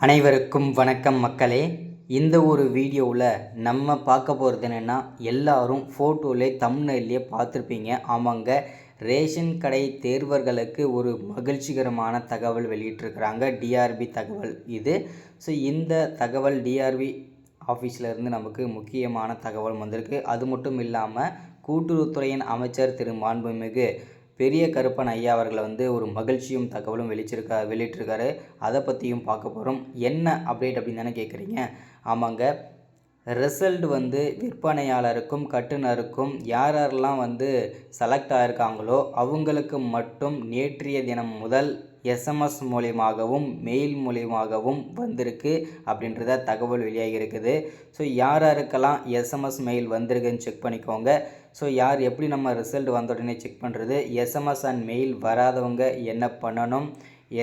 அனைவருக்கும் வணக்கம் மக்களே. இந்த ஒரு வீடியோவில் நம்ம பார்க்க போகிறது என்னென்னா, எல்லாரும் ஃபோட்டோவிலே தம்ப்நெயிலே பார்த்துருப்பீங்க. ஆமாங்க, ரேஷன் கடை தேர்வர்களுக்கு ஒரு மகிழ்ச்சிகரமான தகவல் வெளியிட்டிருக்கிறாங்க. டிஆர்பி தகவல் இது. ஸோ இந்த தகவல் டிஆர்பி ஆஃபீஸ்லேருந்து நமக்கு முக்கியமான தகவல் வந்திருக்கு. அது மட்டும் இல்லாமல் கூட்டுறவுத்துறையின் அமைச்சர் திரு மாண்புமிகு பெரிய கருப்பன் ஐயா அவர்களை ஒரு மகிழ்ச்சியும் தகவலும் வெளியிட்டிருக்காரு. அதை பற்றியும் பார்க்க போகிறோம். என்ன அப்டேட் அப்படின்னு தானே கேட்குறீங்க? ஆமாங்க, ரிசல்ட் விற்பனையாளருக்கும் கட்டுனருக்கும் யாரெல்லாம் செலக்ட் ஆகிருக்காங்களோ அவங்களுக்கு மட்டும் நேற்றைய தினம் முதல் எஸ்எம்எஸ் மூலியமாகவும் மெயில் மூலியமாகவும் வந்திருக்கு அப்படின்றத தகவல் வெளியாகி இருக்குது. ஸோ யாருக்கெல்லாம் எஸ்எம்எஸ் மெயில் வந்திருக்குன்னு செக் பண்ணிக்கோங்க. ஸோ எப்படி நம்ம ரிசல்ட் வந்த உடனே செக் பண்ணுறது? எஸ்எம்எஸ் அண்ட் மெயில் வராதவங்க என்ன பண்ணணும்?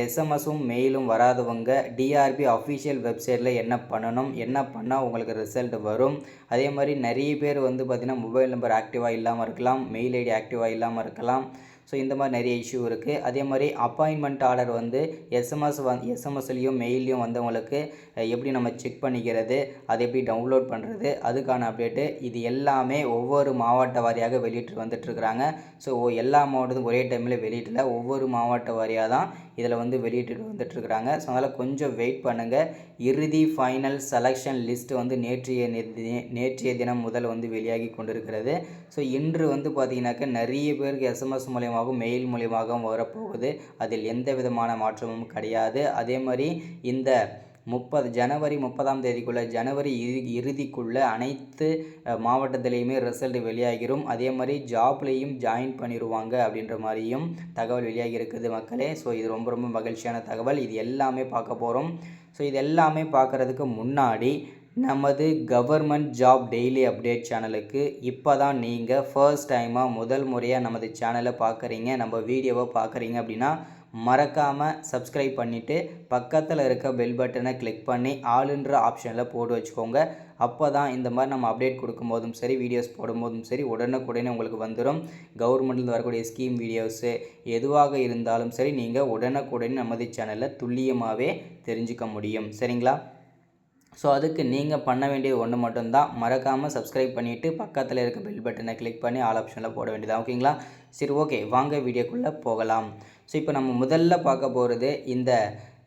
எஸ்எம்எஸும் மெயிலும் வராதவங்க டிஆர்பி அஃபிஷியல் வெப்சைட்டில் என்ன பண்ணணும்? என்ன பண்ணால் உங்களுக்கு ரிசல்ட் வரும்? அதே மாதிரி நிறைய பேர் பார்த்திங்கன்னா மொபைல் நம்பர் ஆக்டிவாக இல்லாமல் இருக்கலாம், மெயில் ஐடி ஆக்டிவாக இல்லாமல் இருக்கலாம். ஸோ இந்த மாதிரி நிறைய இஷ்யூ இருக்குது. அதே மாதிரி அப்பாயின்மெண்ட் ஆர்டர் எஸ்எம்எஸ்லேயும் மெயிலையும் வந்தவங்களுக்கு எப்படி நம்ம செக் பண்ணிக்கிறது, அதை எப்படி டவுன்லோட் பண்ணுறது, அதுக்கான அப்டேட்டு இது எல்லாமே ஒவ்வொரு மாவட்ட வாரியாக வெளியிட்டு வந்துட்டுருக்குறாங்க. ஸோ எல்லா மாவட்டத்துக்கும் ஒரே டைமில் வெளியிடல, ஒவ்வொரு மாவட்ட வாரியாக தான் இதில் வெளியிட்டு வந்துட்டுருக்குறாங்க. ஸோ அதனால் கொஞ்சம் வெயிட் பண்ணுங்கள். இறுதி ஃபைனல் செலெக்ஷன் லிஸ்ட்டு நேற்றைய தினம் முதல் வெளியாகி கொண்டிருக்கிறது. ஸோ இன்று பார்த்திங்கனாக்கா நிறைய பேருக்கு எஸ்எம்எஸ் மூலியமாகவும் மெயில் மூலியமாகவும் வரப்போகுது. அதில் எந்த விதமான மாற்றமும் கிடையாது. அதே மாதிரி இந்த ஜனவரி 30ஆம் தேதிக்குள்ளே, ஜனவரி இறுதிக்குள்ளே அனைத்து மாவட்டத்திலையுமே ரிசல்ட் வெளியாகிரும். அதே மாதிரி ஜாப்லேயும் ஜாயின் பண்ணிடுவாங்க அப்படின்ற மாதிரியும் தகவல் வெளியாகி இருக்குது மக்களே. ஸோ இது ரொம்ப ரொம்ப மகிழ்ச்சியான தகவல். இது எல்லாமே பார்க்க போகிறோம். ஸோ இது எல்லாமே பார்க்குறதுக்கு முன்னாடி நமது கவர்மெண்ட் ஜாப் டெய்லி அப்டேட் சேனலுக்கு இப்போ தான் நீங்கள் ஃபர்ஸ்ட் டைமாக முதல் முறையாக நமது சேனலை பார்க்குறீங்க, நம்ம வீடியோவை பார்க்குறீங்க அப்படின்னா மறக்காமல் சப்ஸ்கிரைப் பண்ணிவிட்டு பக்கத்தில் இருக்க பெல் பட்டனை கிளிக் பண்ணி ஆளுன்ற ஆப்ஷனில் போட்டு வச்சுக்கோங்க. அப்போ தான் இந்த மாதிரி நம்ம அப்டேட் கொடுக்கும்போதும் சரி, வீடியோஸ் போடும்போதும் சரி, உடனுக்குடனே உங்களுக்கு வந்துடும். கவர்மெண்ட்டில் வரக்கூடிய ஸ்கீம் வீடியோஸு எதுவாக இருந்தாலும் சரி, நீங்கள் உடனுக்குடனே நமது சேனலில் துல்லியமாகவே தெரிஞ்சுக்க முடியும். சரிங்களா? ஸோ அதுக்கு நீங்கள் பண்ண வேண்டியது ஒன்று மட்டும்தான், மறக்காமல் சப்ஸ்கிரைப் பண்ணிவிட்டு பக்கத்தில் இருக்க பெல் பட்டனை கிளிக் பண்ணி ஆல் ஆப்ஷனில் போட வேண்டியதான். ஓகேங்களா? சரி, ஓகே, வாங்க வீடியோக்குள்ளே போகலாம். ஸோ இப்போ நம்ம முதல்ல பார்க்க போகிறது, இந்த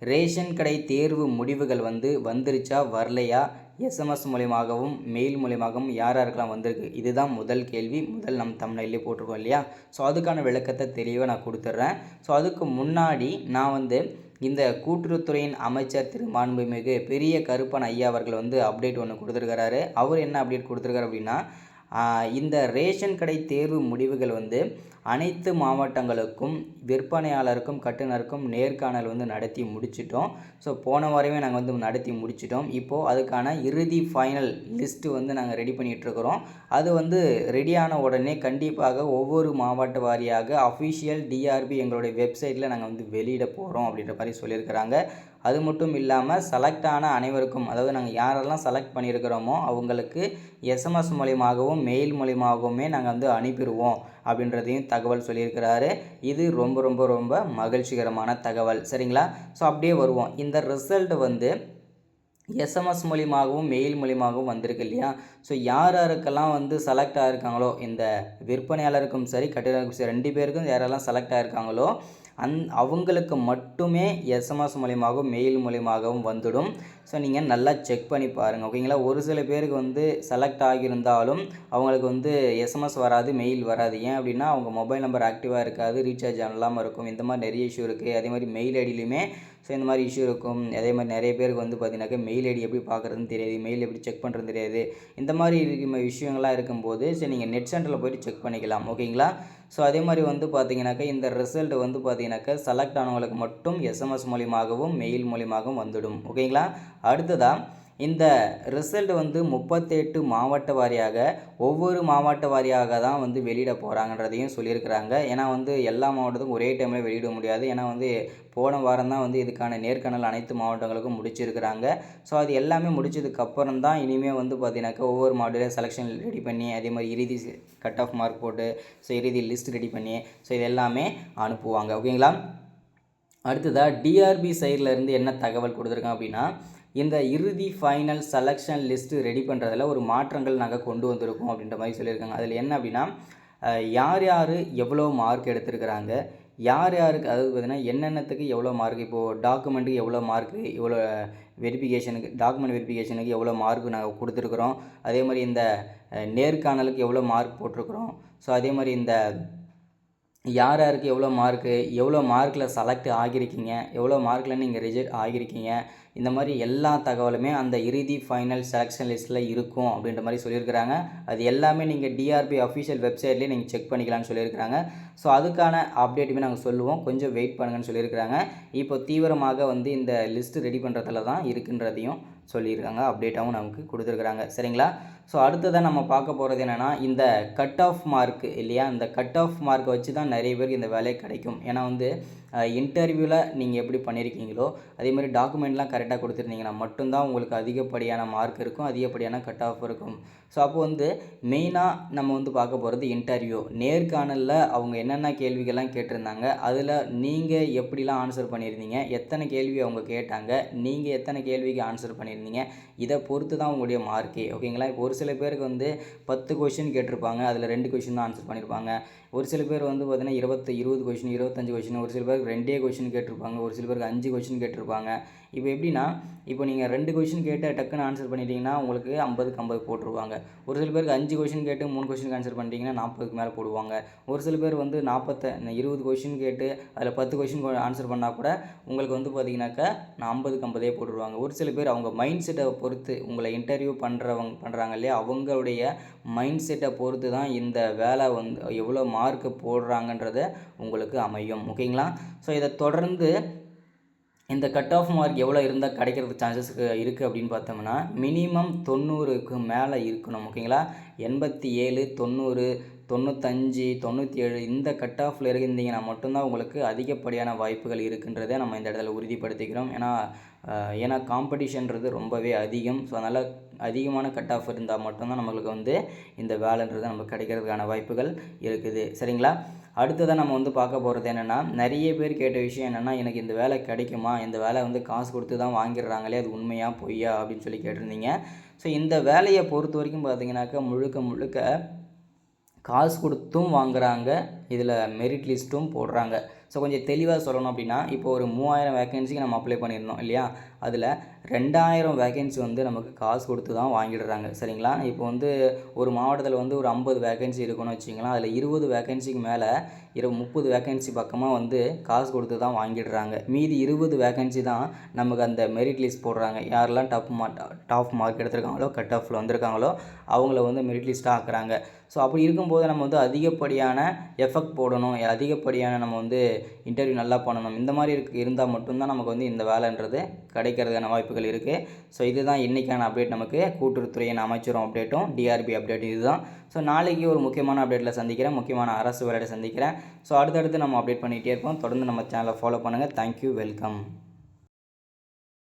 ரேஷன் கடை தேர்வு முடிவுகள் வந்துருச்சா வரலையா, எஸ்எம்எஸ் மூலியமாகவும் மெயில் மூலியமாகவும் யாருக்கெல்லாம் வந்திருக்கு, இதுதான் முதல் கேள்வி. நம்ம தம்ப்நெயிலே போட்டிருக்கோம் இல்லையா? ஸோ அதுக்கான விளக்கத்தை தெளிவாக நான் கொடுத்துட்றேன். ஸோ அதுக்கு முன்னாடி நான் இந்த கூட்டுறவுத்துறையின் அமைச்சர் திரு மாண்புமிகு பெரிய கருப்பன் ஐயா அவர்கள் அப்டேட் ஒன்று கொடுத்துருக்கிறாரு. அவர் என்ன அப்டேட் கொடுத்துருக்காரு அப்படின்னா, இந்த ரேஷன் கடை தேர்வு முடிவுகள் அனைத்து மாவட்டங்களுக்கும் விற்பனையாளருக்கும் கட்டுனருக்கும் நேர்காணல் நடத்தி முடிச்சிட்டோம். ஸோ போன வாரமே நாங்கள் நடத்தி முடிச்சிட்டோம். இப்போது அதுக்கான இறுதி ஃபைனல் லிஸ்ட்டு நாங்கள் ரெடி பண்ணிகிட்ருக்குறோம். அது ரெடியான உடனே கண்டிப்பாக ஒவ்வொரு மாவட்ட வாரியாக அஃபிஷியல் டிஆர்பி எங்களுடைய வெப்சைட்டில் நாங்கள் வெளியிட போகிறோம் அப்படின்ற மாதிரி சொல்லியிருக்கிறாங்க. அது மட்டும் இல்லாமல் செலக்ட் ஆன அனைவருக்கும், அதாவது நாங்கள் யாரெல்லாம் செலக்ட் பண்ணியிருக்கிறோமோ அவங்களுக்கு எஸ்எம்எஸ் மூலியமாகவும் மெயில் மூலியமாகவுமே நாங்கள் அனுப்பிடுவோம் அப்படின்றதையும் தகவல் சொல்லியிருக்கிறாரு. இது ரொம்ப ரொம்ப ரொம்ப மகிழ்ச்சிகரமான தகவல். சரிங்களா? ஸோ அப்படியே வருவோம். இந்த ரிசல்ட் எஸ்எம்எஸ் மூலியமாகவும் மெயில் மூலியமாகவும் வந்திருக்கு இல்லையா? ஸோ யாருக்கெல்லாம் செலக்ட் ஆகிருக்காங்களோ, இந்த விற்பனையாளருக்கும் சரி கட்டுனருக்கும் சரி, 2 பேருக்கும் யாரெல்லாம் செலக்ட் ஆகிருக்காங்களோ அவங்களுக்கு மட்டுமே எஸ்எம்எஸ் மூலியமாகவும் மெயில் மூலியமாகவும் வந்துடும். ஸோ நீங்கள் நல்லா செக் பண்ணி பாருங்கள். ஓகேங்களா? ஒரு சில பேருக்கு செலக்ட் ஆகியிருந்தாலும் அவங்களுக்கு எஸ்எம்எஸ் வராது, மெயில் வராது. ஏன் அப்படின்னா அவங்க மொபைல் நம்பர் ஆக்டிவாக இருக்காது, ரீசார்ஜ் இல்லாமல் இருக்கும். இந்த மாதிரி நிறைய இஷ்யூ இருக்குது. அதே மாதிரி மெயில் ஐடியிலையுமே ஸோ இந்த மாதிரி இஷ்யூ இருக்கும். அதே மாதிரி நிறைய பேருக்கு பார்த்தீங்கன்னாக்கா மெயில் ஐடி எப்படி பார்க்குறதுன்னு தெரியாது, மெயில் எப்படி செக் பண்ணுறதுன்னு தெரியாது. இந்த மாதிரி விஷயங்கள்லாம் இருக்கும்போது சரி நீங்கள் நெட் சென்டரில் போய்ட்டு செக் பண்ணிக்கலாம். ஓகேங்களா? ஸோ அதே மாதிரி பார்த்தீங்கன்னாக்கா இந்த ரிசல்ட் பார்த்தீங்கன்னாக்கா செலக்ட் ஆனவங்களுக்கு மட்டும் எஸ்எம்எஸ் மூலியமாகவும் மெயில் மூலியமாகவும் வந்துடும். ஓகேங்களா? அடுத்ததாக இந்த ரிசல்ட் 38 மாவட்ட வாரியாக, ஒவ்வொரு மாவட்ட வாரியாக தான் வெளியிட போகிறாங்கன்றதையும் சொல்லியிருக்கிறாங்க. ஏன்னா எல்லா மாவட்டத்துக்கும் ஒரே டைமில் வெளியிட முடியாது. ஏன்னா போன வாரம் தான் இதுக்கான நேர்காணல் அனைத்து மாவட்டங்களுக்கும் முடிச்சிருக்கிறாங்க. ஸோ அது எல்லாமே முடிச்சதுக்கப்புறம் தான் இனிமேல் பார்த்தீங்கன்னாக்கா ஒவ்வொரு மாவட்டத்திலையும் செலெக்ஷன் ரெடி பண்ணி, அதே மாதிரி இறுதி கட் ஆஃப் மார்க் போட்டு, ஸோ இறுதி லிஸ்ட் ரெடி பண்ணி, ஸோ இது எல்லாமே அனுப்புவாங்க. ஓகேங்களா? அடுத்ததாக டிஆர்பி சைடில் இருந்து என்ன தகவல் கொடுத்துருக்காங்க அப்படின்னா, இந்த இறுதி ஃபைனல் செலெக்ஷன் லிஸ்ட்டு ரெடி பண்ணுறதுல ஒரு மாற்றங்கள் நாங்கள் கொண்டு வந்திருக்கோம் அப்படின்ற மாதிரி சொல்லியிருக்காங்க. அதில் என்ன அப்படின்னா, யார் யார் எவ்வளோ மார்க் எடுத்திருக்கிறாங்க, யார் யாருக்கு அதாவது பார்த்தீங்கன்னா என்னென்னத்துக்கு எவ்வளோ மார்க், இப்போது டாக்குமெண்ட்டுக்கு எவ்வளோ மார்க்கு, இவ்வளோ டாக்குமெண்ட் வெரிஃபிகேஷனுக்கு எவ்வளோ மார்க் நாங்கள் கொடுத்துருக்குறோம், அதே மாதிரி இந்த நேர்காணலுக்கு எவ்வளோ மார்க் போட்டிருக்கிறோம். ஸோ அதே மாதிரி இந்த யார் யாருக்கு எவ்வளோ மார்க்கில் செலக்ட் ஆகியிருக்கீங்க, எவ்வளோ மார்க்கில் நீங்கள் ரிஜெக்ட் ஆகியிருக்கீங்க, இந்த மாதிரி எல்லா தகவலுமே அந்த இறுதி ஃபைனல் செலெக்ஷன் லிஸ்ட்டில் இருக்கும் அப்படின்ற மாதிரி சொல்லியிருக்கிறாங்க. அது எல்லாமே நீங்கள் டிஆர்பி அஃபிஷியல் வெப்சைட்லேயே நீங்கள் செக் பண்ணிக்கலாம்னு சொல்லியிருக்கிறாங்க. ஸோ அதுக்கான அப்டேட்டுமே நாங்கள் சொல்லுவோம், கொஞ்சம் வெயிட் பண்ணுங்கன்னு சொல்லியிருக்கிறாங்க. இப்போ தீவிரமாக இந்த லிஸ்ட்டு ரெடி பண்ணுறதுல தான் இருக்குன்றதையும் சொல்லியிருக்காங்க, அப்டேட்டாகவும் நமக்கு கொடுத்துருக்குறாங்க. சரிங்களா? ஸோ அடுத்ததாக நம்ம பார்க்க போகிறது என்னென்னா, இந்த கட் ஆஃப் மார்க் இல்லையா, இந்த கட் ஆஃப் மார்க்கை வச்சு தான் நிறைய பேருக்கு இந்த வேலை கிடைக்கும். ஏன்னா இன்டர்வியூவில் நீங்கள் எப்படி பண்ணியிருக்கீங்களோ அதே மாதிரி டாக்குமெண்ட்லாம் கரெக்டாக கொடுத்துருந்தீங்கன்னா மட்டும்தான் உங்களுக்கு அதிகப்படியான மார்க் இருக்கும், அதிகப்படியான கட் ஆஃப் இருக்கும். ஸோ அப்போது மெயினாக நம்ம பார்க்க போகிறது இன்டர்வியூ. நேர்காணலில் அவங்க என்னென்ன கேள்விகள்லாம் கேட்டிருந்தாங்க, அதில் நீங்கள் எப்படிலாம் ஆன்சர் பண்ணியிருந்தீங்க, எத்தனை கேள்வி அவங்க கேட்டாங்க, நீங்கள் எத்தனை கேள்விக்கு ஆன்சர் பண்ணியிருந்தீங்க, இதை பொறுத்து தான் உங்களுடைய மார்க்கே. ஓகேங்களா? இப்போ ஒரு சில பேருக்கு 10 கொஷின் கேட்டிருப்பாங்க, அதில் 2 கொஷின் தான் ஆன்சர் பண்ணியிருப்பாங்க. ஒரு சில பேர் பார்த்தீங்கன்னா 20 கொஷின், 25 கொஷின், ஒரு சில பேருக்கு 2 கொஷின் கேட்டிருப்பாங்க, ஒரு சில பேருக்கு 5 கொஷின் கேட்டிருப்பாங்க. இப்போ எப்படின்னா, இப்போ நீங்கள் 2 கொஷின் கேட்டு டக்குன்னு ஆன்சர் பண்ணிட்டீங்கன்னா உங்களுக்கு 50க்கு 50 போட்டுருவாங்க. ஒரு சில பேருக்கு 5 கொஷின் கேட்டு 3 கொஷினுக்கு ஆன்சர் பண்ணிட்டீங்கன்னா 40க்கு மேலே போடுவாங்க. ஒரு சில பேர் 20 கொஷின் கேட்டு அதில் 10 கொஷின் ஆன்சர் பண்ணால் கூட உங்களுக்கு பார்த்தீங்கன்னாக்கா 50க்கு 50 போட்டுருவாங்க. ஒரு சில பேர் அவங்க மைண்ட் செட்டை பொறுத்து, உங்களை இன்டர்வியூ பண்ணுறாங்க இல்லையா, அவங்களுடைய மைண்ட் செட்டை பொறுத்து தான் இந்த வேலை எவ்வளோ மார்க் போடுறாங்கன்றது உங்களுக்கு அமையும். ஓகேங்களா? ஸோ இதை தொடர்ந்து இந்த கட் ஆஃப் மார்க் எவ்வளோ இருந்தால் கிடைக்கிறதுக்கு சான்சஸ் இருக்குது அப்படின்னு பார்த்தோம்னா, மினிமம் 90க்கு மேலே இருக்கணும். ஓகேங்களா? 87, 90, 95, 97 இந்த கட் ஆஃபில் இருந்தீங்கன்னா மட்டும்தான் உங்களுக்கு அதிகப்படியான வாய்ப்புகள் இருக்குன்றதை நம்ம இந்த இடத்துல உறுதிப்படுத்திக்கிறோம். ஏன்னா காம்படிஷன்றது ரொம்பவே அதிகம். ஸோ அதனால் அதிகமான கட் ஆஃப் இருந்தால் மட்டும்தான் நம்மளுக்கு இந்த வேலைன்றது நமக்கு கிடைக்கிறதுக்கான வாய்ப்புகள் இருக்குது. சரிங்களா? அடுத்ததாக நம்ம பார்க்க போகிறது என்னென்னா, நிறைய பேர் கேட்ட விஷயம் என்னென்னா, எனக்கு இந்த வேலை கிடைக்குமா, இந்த வேலை காசு கொடுத்து தான் வாங்கிடுறாங்களே, அது உண்மையா பொய்யா அப்படின்னு சொல்லி கேட்டிருந்தீங்க. ஸோ இந்த வேலையை பொறுத்த வரைக்கும் பார்த்தீங்கன்னாக்கா முழுக்க காசு கொடுத்தும் வாங்குகிறாங்க, இதில் மெரிட் லிஸ்ட்டும் போடுறாங்க. ஸோ கொஞ்சம் தெளிவாக சொல்லணும் அப்படின்னா, இப்போ ஒரு 3000 வேக்கன்சிக்கு நம்ம அப்ளை பண்ணியிருந்தோம் இல்லையா, அதில் 2000 வேக்கன்சி நமக்கு காசு கொடுத்து தான் வாங்கிடுறாங்க. சரிங்களா? இப்போ ஒரு மாவட்டத்தில் ஒரு 50 வேக்கன்சி இருக்குன்னு வச்சிங்களேன், அதில் 20 வேக்கன்சிக்கு மேலே 30 வேக்கன்சி பக்கமாக காசு கொடுத்து தான் வாங்கிடுறாங்க. மீதி 20 வேக்கன்சி தான் நமக்கு அந்த மெரிட் லிஸ்ட் போடுறாங்க. யாரெல்லாம் டாப் மார்க் எடுத்திருக்காங்களோ, கட் ஆஃபில் வந்திருக்காங்களோ அவங்கள மெரிட் லிஸ்ட்டாக ஆக்குறாங்க. ஸோ அப்படி இருக்கும்போது நம்ம அதிகப்படியான எஃபெக்ட் போடணும், அதிகப்படியான நம்ம இன்டர்வியூ நல்லா பண்ணணும், இந்த மாதிரி இருந்தால் மட்டும்தான் நமக்கு இந்த வேலைன்றது கிடைக்கிறதுக்கான வாய்ப்புகள் இருக்குது. ஸோ இதுதான் இன்றைக்கான அப்டேட். நமக்கு கூட்டுறவுத்துறையின் அமைச்சரும் அப்டேட்டும் டிஆர்பி அப்டேட் இதுதான். ஸோ நாளைக்கு ஒரு முக்கியமான அப்டேட்டில் சந்திக்கிறேன், முக்கியமான அரசு வேலையை சந்திக்கிறேன். ஸோ அடுத்தடுத்து நம்ம அப்டேட் பண்ணிகிட்டே இருப்போம். தொடர்ந்து நம்ம சேனலை ஃபாலோ பண்ணுங்கள். Thank you, welcome.